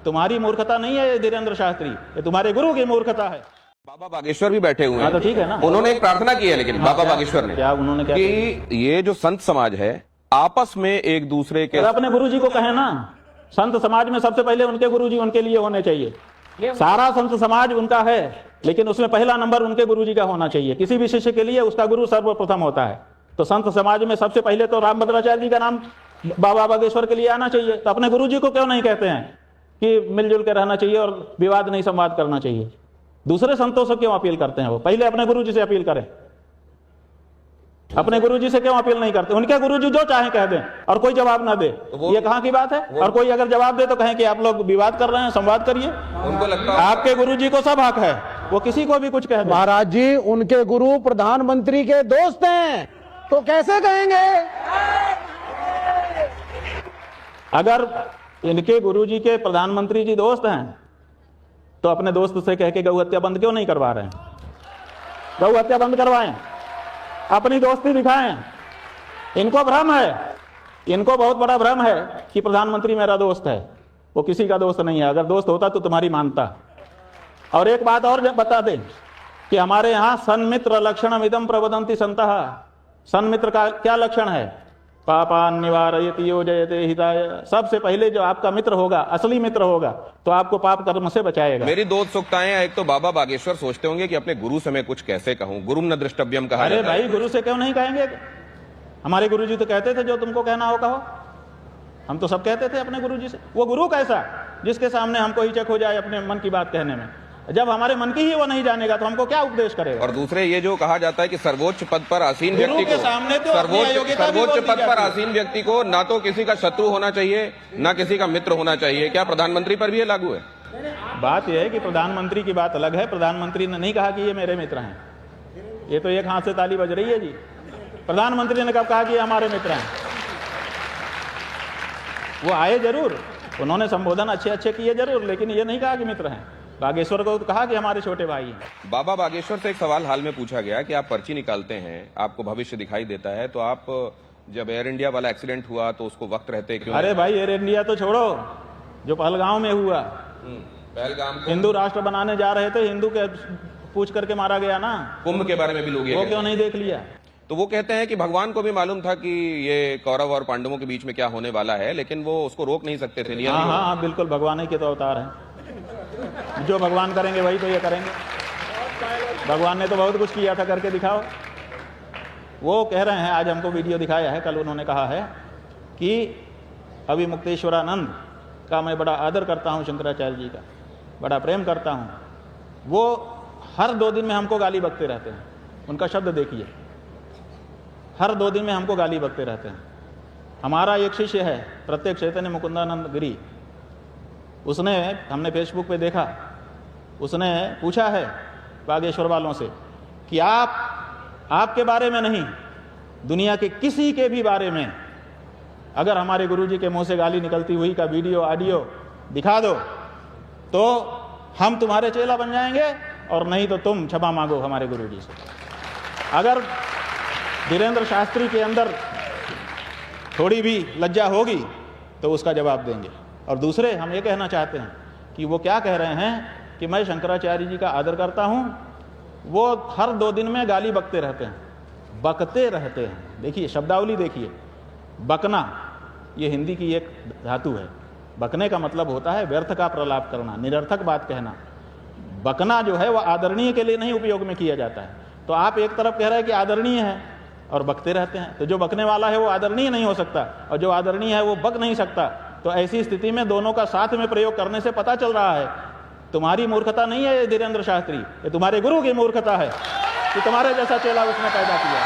तुम्हारी मूर्खता नहीं है ये धीरेन्द्र शास्त्री, ये तुम्हारे गुरु की मूर्खता है। बाबा बागेश्वर भी बैठे हुए हैं। तो ठीक है ना, उन्होंने एक प्रार्थना की है, लेकिन बाबा बागेश्वर ने क्या उन्होंने क्या कि ये जो संत समाज है आपस में एक दूसरे के अपने गुरुजी को कहे ना, संत समाज में सबसे पहले उनके गुरुजी उनके लिए होने चाहिए। सारा संत समाज उनका है, लेकिन उसमें पहला नंबर उनके गुरुजी का होना चाहिए। किसी भी शिष्य के लिए उसका गुरु सर्वप्रथम होता है। तो संत समाज में सबसे पहले तो रामभद्राचार्य जी का नाम बाबा बागेश्वर के लिए आना चाहिए। तो अपने गुरुजी को क्यों नहीं कहते हैं कि मिलजुल के रहना चाहिए और विवाद नहीं संवाद करना चाहिए? दूसरे संतों से क्यों अपील करते हैं? वो पहले अपने गुरुजी से अपील करें। अपने गुरुजी से क्यों अपील नहीं करते? उनके गुरुजी जो चाहे कह दें और कोई जवाब ना दे, तो ये कहाँ की बात है? और कोई अगर जवाब दे तो कहें कि आप लोग विवाद कर रहे हैं, संवाद करिए। उनको लगता है आपके गुरुजी को सब हक है, वो किसी को भी कुछ कह दे। महाराज जी, उनके गुरु प्रधानमंत्री के दोस्त हैं, तो कैसे कहेंगे? अगर इनके गुरुजी के प्रधानमंत्री जी दोस्त हैं तो अपने दोस्त से कह के गौ हत्या बंद क्यों नहीं करवा रहे हैं? गौ हत्या बंद करवाएं, अपनी दोस्ती दिखाएं। इनको भ्रम है, इनको बहुत बड़ा भ्रम है कि प्रधानमंत्री मेरा दोस्त है। वो किसी का दोस्त नहीं है। अगर दोस्त होता तो तुम्हारी मानता। और एक बात और बता दें कि हमारे यहाँ सन्मित्र लक्षणम इदम प्रवदन्ति संतः। सन्मित्र का क्या लक्षण है? पापान निवारयति योजयते हिताय। सबसे पहले जो आपका मित्र होगा, असली मित्र होगा, तो आपको पाप कर्म से बचाएगा। मेरी दो उत्सुकताएं हैं। एक तो बाबा बागेश्वर सोचते होंगे कि अपने गुरु से मैं कुछ कैसे कहूं, गुरुम न द्रष्टव्यम कहा। अरे भाई, गुरु से क्यों नहीं कहेंगे? हमारे गुरुजी तो कहते थे जो तुमको कहना हो कहो। हम तो सब कहते थे अपने गुरुजी से। वो गुरु कैसा जिसके सामने हमको हिचक हो जाए अपने मन की बात कहने में? जब हमारे मन की ही वो नहीं जानेगा तो हमको क्या उपदेश करेगा? और दूसरे ये जो कहा जाता है कि सर्वोच्च पद पर आसीन व्यक्ति को, सर्वोच्च पद पर आसीन व्यक्ति को ना तो किसी का शत्रु होना चाहिए, ना किसी का मित्र होना चाहिए। क्या प्रधानमंत्री पर भी ये लागू है? बात यह है कि प्रधानमंत्री की बात अलग है। प्रधानमंत्री ने नहीं कहा कि ये मेरे मित्र हैं। ये तो एक हाथ से ताली बज रही है जी। प्रधानमंत्री ने कब कहा कि ये हमारे मित्र हैं? वो आए जरूर, उन्होंने संबोधन अच्छे अच्छे किए जरूर, लेकिन ये नहीं कहा कि मित्र हैं। बागेश्वर को कहा कि हमारे छोटे भाई हैं। बाबा बागेश्वर से एक सवाल हाल में पूछा गया कि आप पर्ची निकालते हैं, आपको भविष्य दिखाई देता है, तो आप जब एयर इंडिया वाला एक्सीडेंट हुआ तो उसको वक्त रहते क्यों? अरे भाई, एयर इंडिया तो छोड़ो, जो पहलगांव में हुआ, पहलगाम हिंदू राष्ट्र बनाने जा रहे थे, हिंदू के पूछ करके मारा गया ना। कुंभ के बारे में भी लोग वो क्यों नहीं देख लिया? तो वो कहते हैं कि भगवान को भी मालूम था कि ये कौरव और पांडवों के बीच में क्या होने वाला है, लेकिन वो उसको रोक नहीं सकते थे। हाँ हाँ हाँ, बिल्कुल, भगवान ही के तो अवतार हैं। जो भगवान करेंगे वही तो ये करेंगे। भगवान ने तो बहुत कुछ किया था, करके दिखाओ। वो कह रहे हैं, आज हमको वीडियो दिखाया है, कल उन्होंने कहा है कि अभी मुक्तेश्वरानंद का मैं बड़ा आदर करता हूँ, शंकराचार्य जी का बड़ा प्रेम करता हूँ। वो हर 2 दिन में हमको गाली बकते रहते हैं। उनका शब्द देखिए, हर 2 दिन में हमको गाली बकते रहते हैं। हमारा एक शिष्य है प्रत्येक चैतन्य मुकुंदानंद गिरी, उसने, हमने फेसबुक पे देखा, उसने पूछा है बागेश्वर वालों से कि आपके बारे में नहीं, दुनिया के किसी के भी बारे में अगर हमारे गुरुजी के मुंह से गाली निकलती हुई का वीडियो ऑडियो दिखा दो तो हम तुम्हारे चेला बन जाएंगे, और नहीं तो तुम क्षमा मांगो हमारे गुरुजी से। अगर धीरेन्द्र शास्त्री के अंदर थोड़ी भी लज्जा होगी तो उसका जवाब देंगे। और दूसरे, हम ये कहना चाहते हैं कि वो क्या कह रहे हैं कि मैं शंकराचार्य जी का आदर करता हूँ, वो हर 2 दिन में गाली बकते रहते हैं, बकते रहते हैं। देखिए शब्दावली देखिए, बकना ये हिंदी की एक धातु है। बकने का मतलब होता है व्यर्थ का प्रलाप करना, निरर्थक बात कहना। बकना जो है वह आदरणीय के लिए नहीं उपयोग में किया जाता है। तो आप एक तरफ कह रहे हैं कि आदरणीय है और बकते रहते हैं, तो जो बकने वाला है वो आदरणीय नहीं हो सकता, और जो आदरणीय है वो बक नहीं सकता। तो ऐसी स्थिति में दोनों का साथ में प्रयोग करने से पता चल रहा है तुम्हारी मूर्खता नहीं है ये धीरेन्द्र शास्त्री, ये तुम्हारे गुरु की मूर्खता है कि तुम्हारे जैसा चेला उसने पैदा किया।